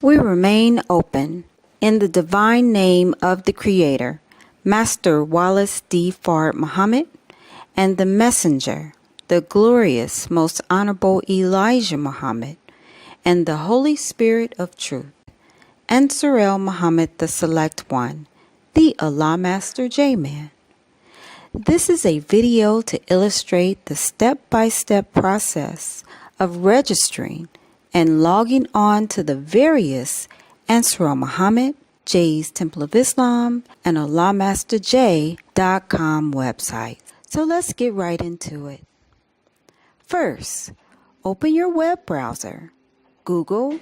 We remain open in the divine name of the Creator, Master Wallace D. Fard Muhammad, and the Messenger, the glorious, most honorable Elijah Muhammad, and the Holy Spirit of Truth, and Surel Muhammad, the Select One, the Allah Master J-Man. This is a video to illustrate the step-by-step process of registering and logging on to the various Surel Muhammad, J's Temple of Islam, and AllahMasterJ.com websites. So let's get right into it. First, open your web browser, Google,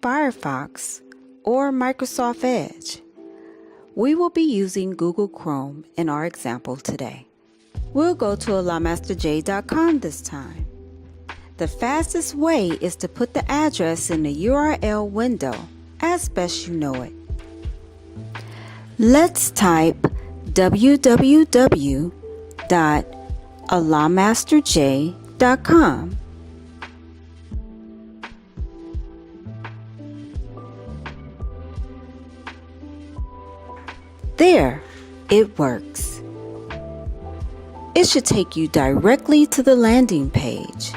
Firefox, or Microsoft Edge. We will be using Google Chrome in our example today. We'll go to AllahMasterJ.com this time. The fastest way is to put the address in the URL window as best you know it. Let's type www.allahmasterj.com. There, it works. It should take you directly to the landing page.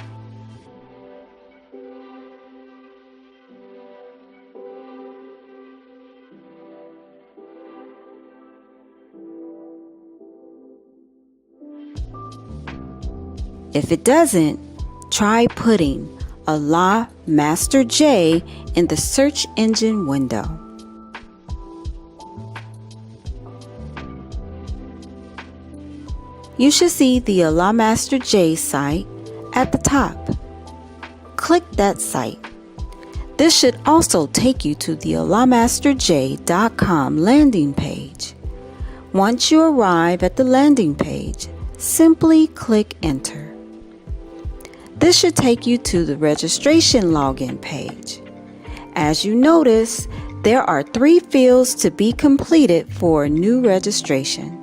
If it doesn't, try putting Allah Master J in the search engine window. You should see the Allah Master J site at the top. Click that site. This should also take you to the AllahMasterJ.com landing page. Once you arrive at the landing page, simply click Enter. This should take you to the registration login page. As you notice, there are 3 fields to be completed for a new registration.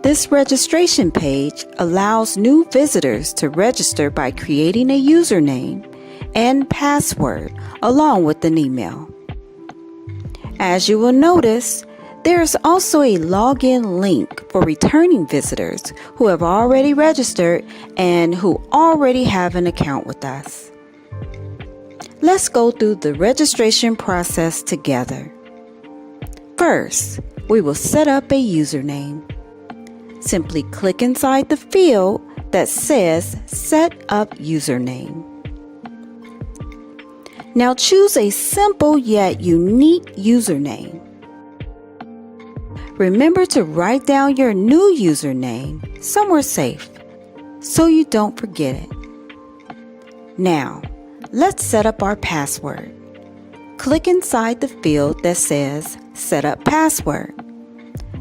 This registration page allows new visitors to register by creating a username and password along with an email. As you will notice, there is also a login link for returning visitors who have already registered and who already have an account with us. Let's go through the registration process together. First, we will set up a username. Simply click inside the field that says Set Up Username. Now choose a simple yet unique username. Remember to write down your new username somewhere safe so you don't forget it. Now, let's set up our password. Click inside the field that says Set Up Password.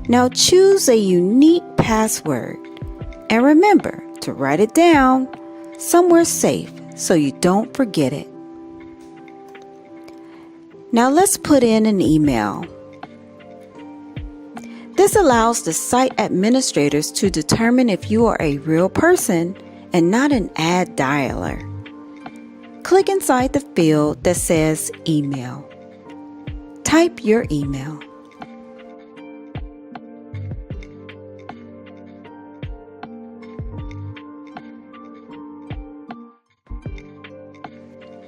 Now choose a unique password and remember to write it down somewhere safe so you don't forget it. Now let's put in an email. This allows the site administrators to determine if you are a real person and not an ad dialer. Click inside the field that says Email. Type your email.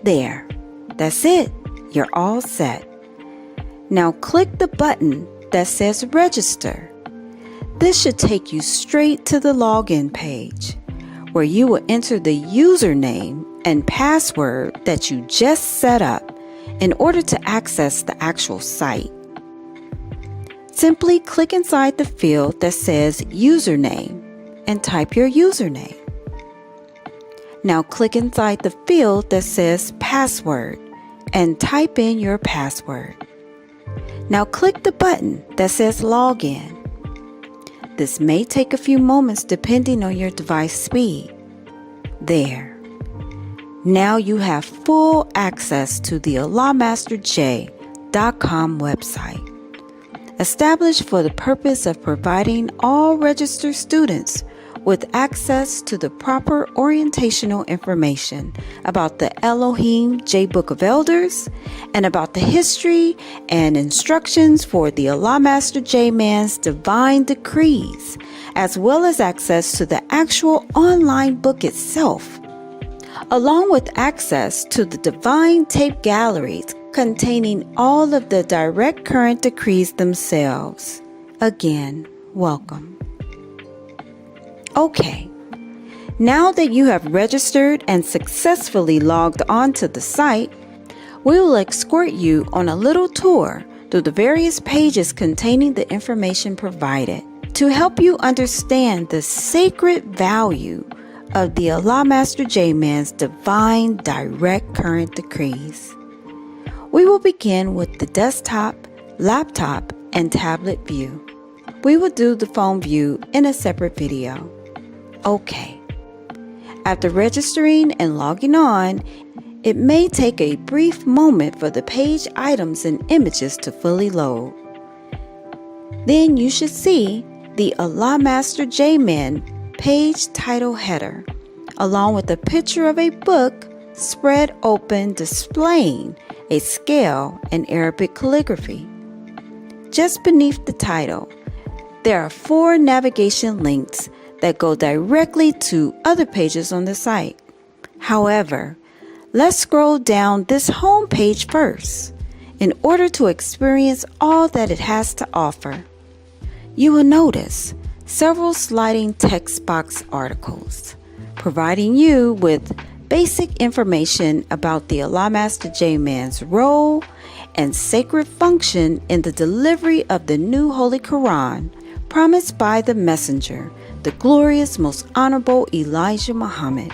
There, that's it. You're all set. Now click the button that says Register. This should take you straight to the login page where you will enter the username and password that you just set up in order to access the actual site. Simply click inside the field that says Username and type your username. Now click inside the field that says Password and type in your password. Now click the button that says Login. This may take a few moments depending on your device speed. There. Now you have full access to the AllahMasterJ.com website, established for the purpose of providing all registered students with access to the proper orientational information about the Elohim J Book of Elders and about the history and instructions for the Allah Master J Man's divine decrees, as well as access to the actual online book itself, along with access to the divine tape galleries containing all of the direct current decrees themselves. Again, welcome. Okay, now that you have registered and successfully logged on to the site, we will escort you on a little tour through the various pages containing the information provided to help you understand the sacred value of the Allah Master J Man's divine direct current decrees. We will begin with the desktop, laptop, and tablet view. We will do the phone view in a separate video. Okay. After registering and logging on, it may take a brief moment for the page items and images to fully load. Then you should see the Allah Master J Man page title header, along with a picture of a book spread open displaying a scale in Arabic calligraphy. Just beneath the title, there are 4 navigation links that go directly to other pages on the site. However, let's scroll down this home page first in order to experience all that it has to offer. You will notice several sliding text box articles providing you with basic information about the Allah Master J Man's role and sacred function in the delivery of the new Holy Quran promised by the Messenger, the glorious, most honorable Elijah Muhammad.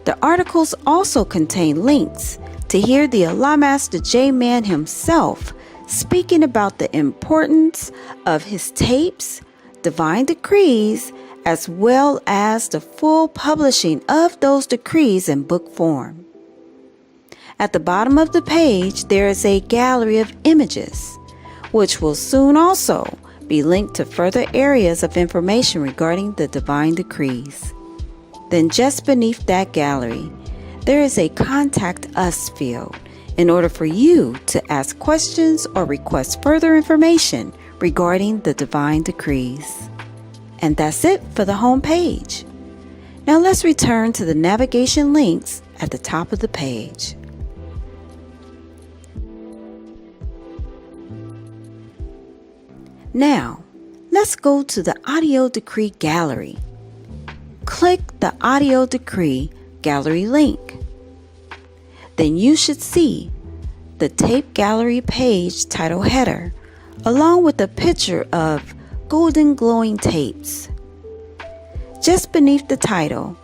The articles also contain links to hear the Allah Master J Man himself speaking about the importance of his tapes, divine decrees, as well as the full publishing of those decrees in book form. At the bottom of the page, there is a gallery of images, which will soon also be linked to further areas of information regarding the divine decrees. Then just beneath that gallery, there is a Contact Us field in order for you to ask questions or request further information regarding the divine decrees. And that's it for the home page. Now let's return to the navigation links at the top of the page. Now, let's go to the Audio Decree Gallery. Click the Audio Decree Gallery link. Then you should see the Tape Gallery page title header, along with a picture of golden glowing tapes. Just beneath the title,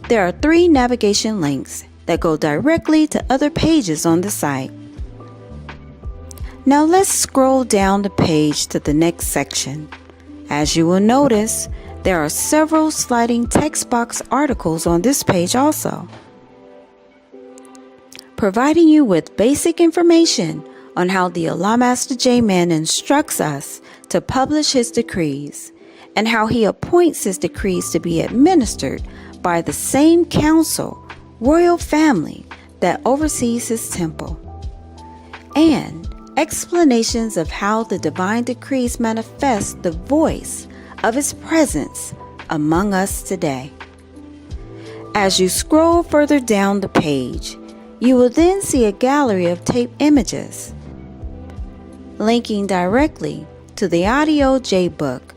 there are 3 navigation links that go directly to other pages on the site. Now let's scroll down the page to the next section. As you will notice, there are several sliding text box articles on this page also, providing you with basic information on how the Allah Master J Man instructs us to publish his decrees and how he appoints his decrees to be administered by the same council, royal family that oversees his temple, and explanations of how the divine decrees manifest the voice of his presence among us today. As you scroll further down the page, you will then see a gallery of tape images linking directly to the Audio J Book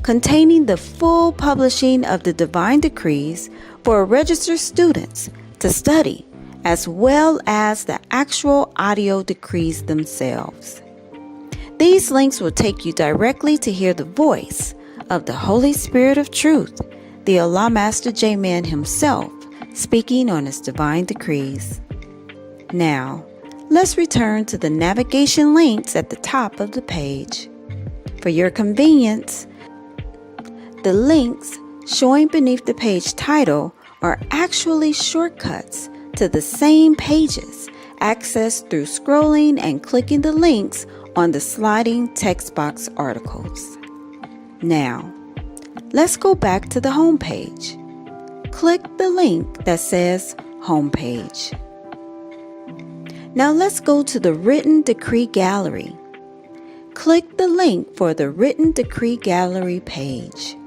containing the full publishing of the divine decrees for registered students to study, as well as the actual audio decrees themselves. These links will take you directly to hear the voice of the Holy Spirit of Truth, the Allah Master J Man himself, speaking on his divine decrees. Now, let's return to the navigation links at the top of the page. For your convenience, the links showing beneath the page title are actually shortcuts to the same pages, accessed through scrolling and clicking the links on the sliding text box articles. Now, let's go back to the home page. Click the link that says Home Page. Now let's go to the Written Decree Gallery. Click the link for the Written Decree Gallery page.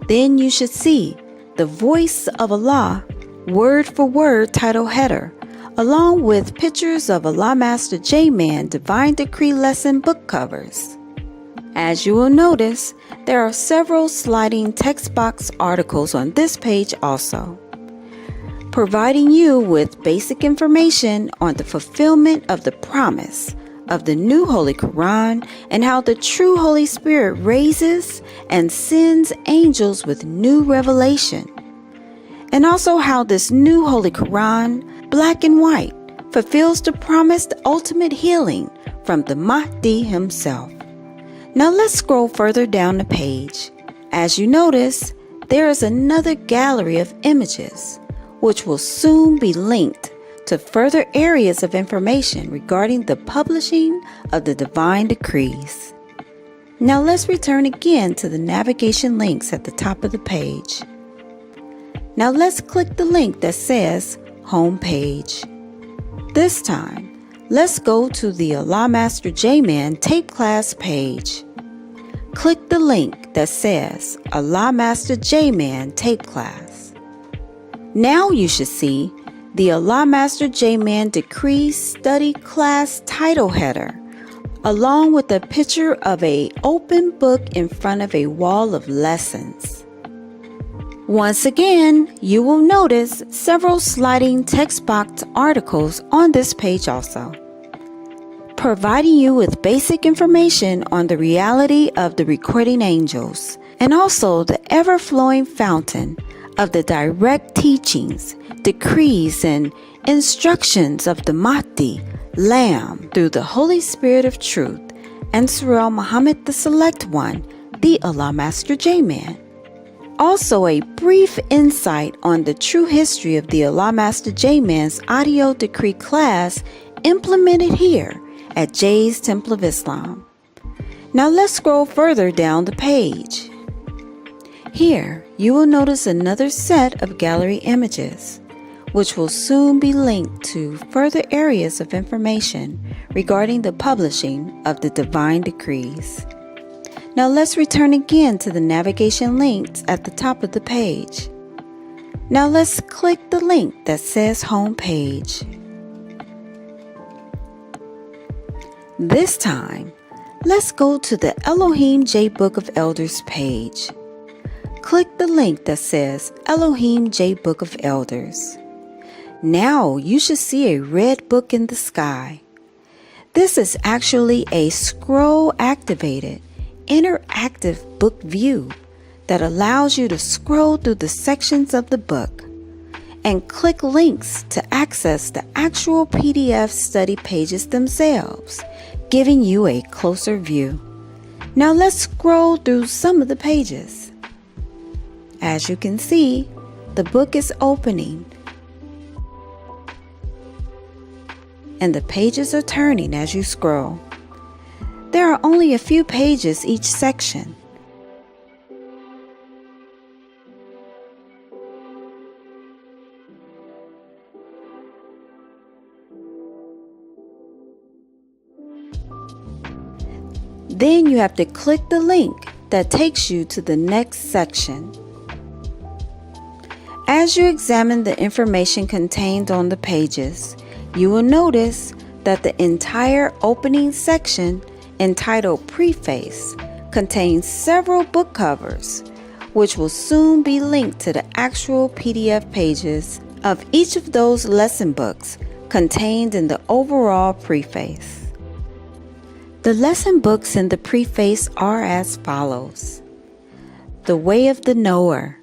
Then you should see the Voice of Allah, word for word title header, along with pictures of Allah Master J-Man Divine Decree Lesson book covers. As you will notice, there are several sliding text box articles on this page also, providing you with basic information on the fulfillment of the promise of the new Holy Quran and how the true Holy Spirit raises and sends angels with new revelation, and also how this new Holy Quran, black and white, fulfills the promised ultimate healing from the Mahdi himself. Now let's scroll further down the page. As you notice, there is another gallery of images, which will soon be linked to further areas of information regarding the publishing of the divine decrees. Now let's return again to the navigation links at the top of the page. Now let's click the link that says Home Page. This time, let's go to the Allah Master J-Man Tape Class page. Click the link that says Allah Master J-Man Tape Class. Now you should see the Allah Master J-Man Decree Study Class title header, along with a picture of an open book in front of a wall of lessons. Once again, you will notice several sliding text box articles on this page also, providing you with basic information on the reality of the recording angels and also the ever-flowing fountain of the direct teachings, decrees, and instructions of the Mahdi, Lamb, through the Holy Spirit of Truth, and Surah Muhammad the Select One, the Allah Master J-Man. Also a brief insight on the true history of the Allah Master J-Man's audio decree class implemented here at Jay's Temple of Islam. Now let's scroll further down the page. Here you will notice another set of gallery images, which will soon be linked to further areas of information regarding the publishing of the divine decrees. Now let's return again to the navigation links at the top of the page. Now let's click the link that says Home Page. This time, let's go to the Elohim J Book of Elders page. Click the link that says Elohim J Book of Elders. Now you should see a red book in the sky. This is actually a scroll-activated, interactive book view that allows you to scroll through the sections of the book and click links to access the actual PDF study pages themselves, giving you a closer view. Now let's scroll through some of the pages. As you can see, the book is opening and the pages are turning as you scroll. There are only a few pages each section. Then you have to click the link that takes you to the next section. As you examine the information contained on the pages, you will notice that the entire opening section, entitled Preface, contains several book covers, which will soon be linked to the actual PDF pages of each of those lesson books contained in the overall preface. The lesson books in the preface are as follows: The Way of the Knower,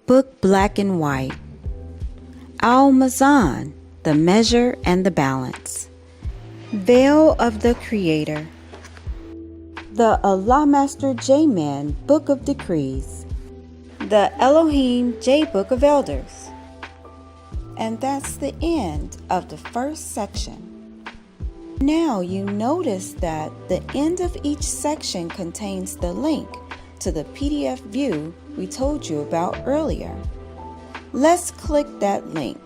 Book Black and White, Al-Mazan, The Measure and the Balance, Veil of the Creator, the Allah Master J-Man Book of Decrees, the Elohim J Book of Elders. And that's the end of the first section. Now you notice that the end of each section contains the link to the PDF view we told you about earlier. Let's click that link.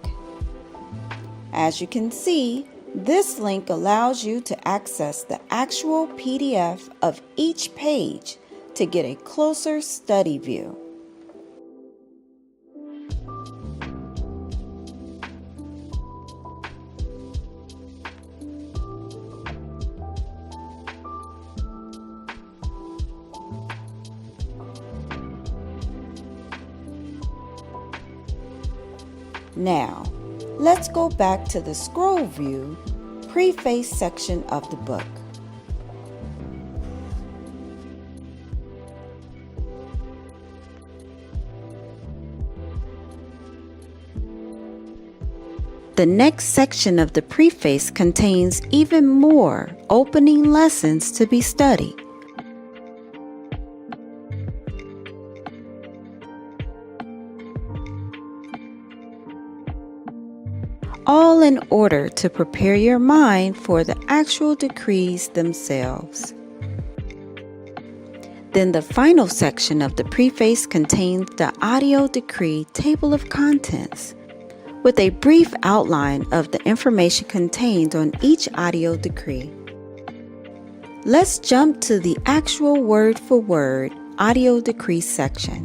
As you can see, this link allows you to access the actual PDF of each page to get a closer study view. Now, let's go back to the scroll view preface section of the book. The next section of the preface contains even more opening lessons to be studied. All in order to prepare your mind for the actual decrees themselves. Then the final section of the preface contains the audio decree table of contents, with a brief outline of the information contained on each audio decree. Let's jump to the actual word-for-word audio decree section.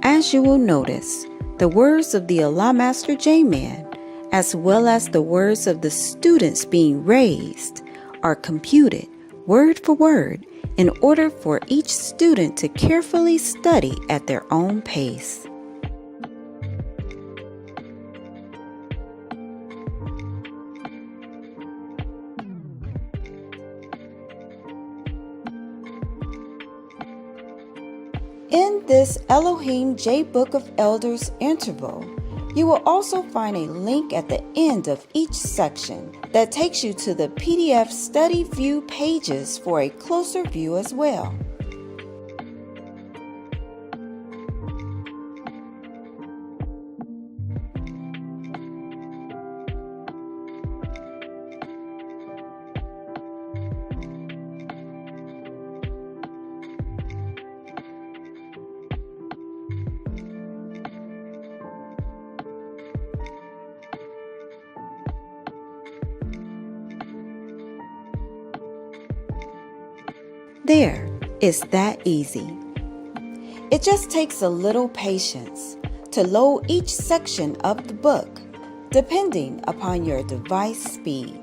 As you will notice, the words of the Allah Master J-Man, as well as the words of the students being raised, are computed word for word in order for each student to carefully study at their own pace. In this Elohim J Book of Elders interval, you will also find a link at the end of each section that takes you to the PDF study view pages for a closer view as well. There, it's that easy. It just takes a little patience to load each section of the book, depending upon your device speed.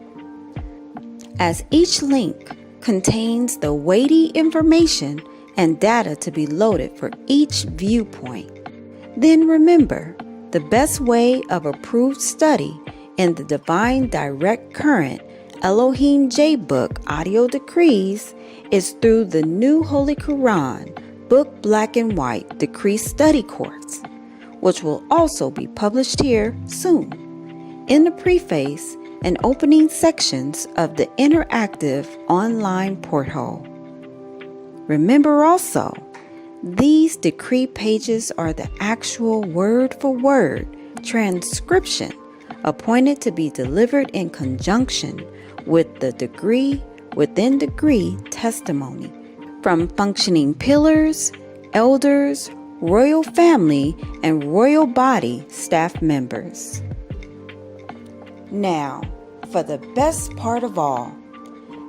As each link contains the weighty information and data to be loaded for each viewpoint. Then remember, the best way of approved study in the Divine Direct Current Elohim J Book audio decrees is through the New Holy Quran Book Black and White Decree Study Course, which will also be published here soon, in the preface and opening sections of the interactive online porthole. Remember also, these decree pages are the actual word-for-word transcription appointed to be delivered in conjunction with the degree within degree testimony from functioning pillars, elders, royal family, and royal body staff members. Now, for the best part of all,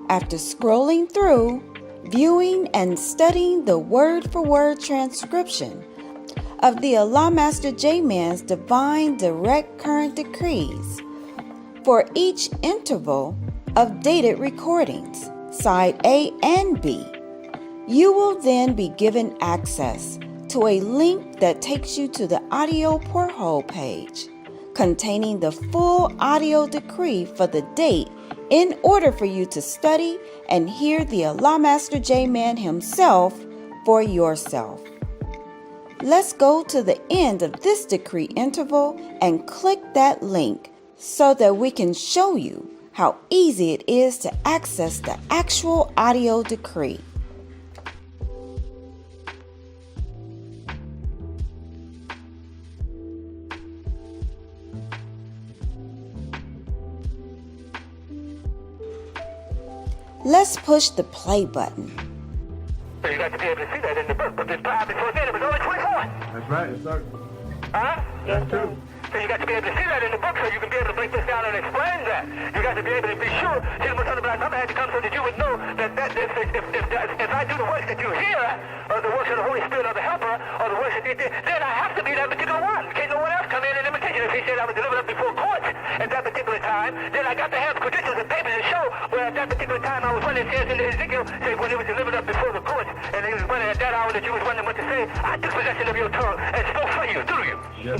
after scrolling through, viewing, and studying the word-for-word transcription of the Allah Master J-Man's Divine Direct Current Decrees for each interval of dated recordings, side A and B, you will then be given access to a link that takes you to the audio porthole page containing the full audio decree for the date in order for you to study and hear the Allah Master J-Man himself for yourself. Let's go to the end of this decree interval and click that link so that we can show you how easy it is to access the actual audio decree. Let's push the play button. So you got to be able to see that in the book. But before then, it was only 24. That's right, yes, sir. Huh? That's true. So you got to be able to see that in the book so you can be able to break this down and explain that. You got to be able to be sure. See, the Son of God had to come so that you would know that if I do the works that you hear, or the works of the Holy Spirit or the Helper, or the works that they did, then I have to be that particular one. Can't no one else come in and imitate you. If he said I was delivered up before court at that particular time, then I got to have credentials and papers to show where at that particular time I was running. It says in Ezekiel, say when he was delivered up before the court, and he was running at that hour that you was wondering what to say, I took possession of your tongue and spoke for you, through you. Yes.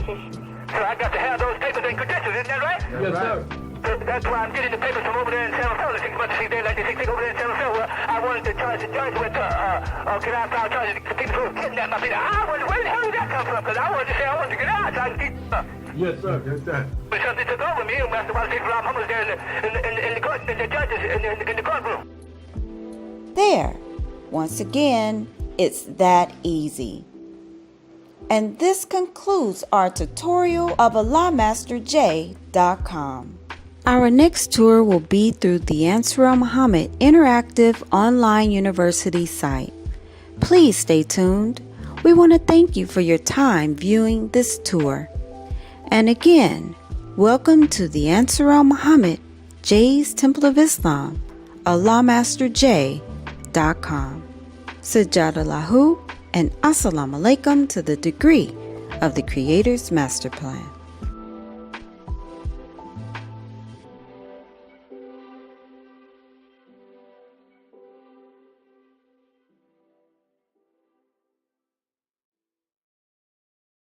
So I got to have those papers and credentials, isn't that right? Yes, sir. That's why I'm getting the papers from over there in San Rafael. It's much as they like to think over there in San Rafael. Well, I wanted to charge the judge with, can I file charges to people who kidnapped my people? I wondered, where the hell did that come from? Because I wanted to say I wanted to get out so I can keep up. Yes, sir. Yes, sir. But something took over me, and Master Wallace Rob Hummel was there in the court, in the judges, in the courtroom. There, once again, it's that easy. And this concludes our tutorial of AllahMasterJ.com. Our next tour will be through the Answer Muhammad Interactive Online University site. Please stay tuned. We want to thank you for your time viewing this tour. And again, welcome to the Answer Muhammad J's Temple of Islam, AllahMasterJ.com. Sajadallahu and Assalamu alaikum to the degree of the Creator's master plan.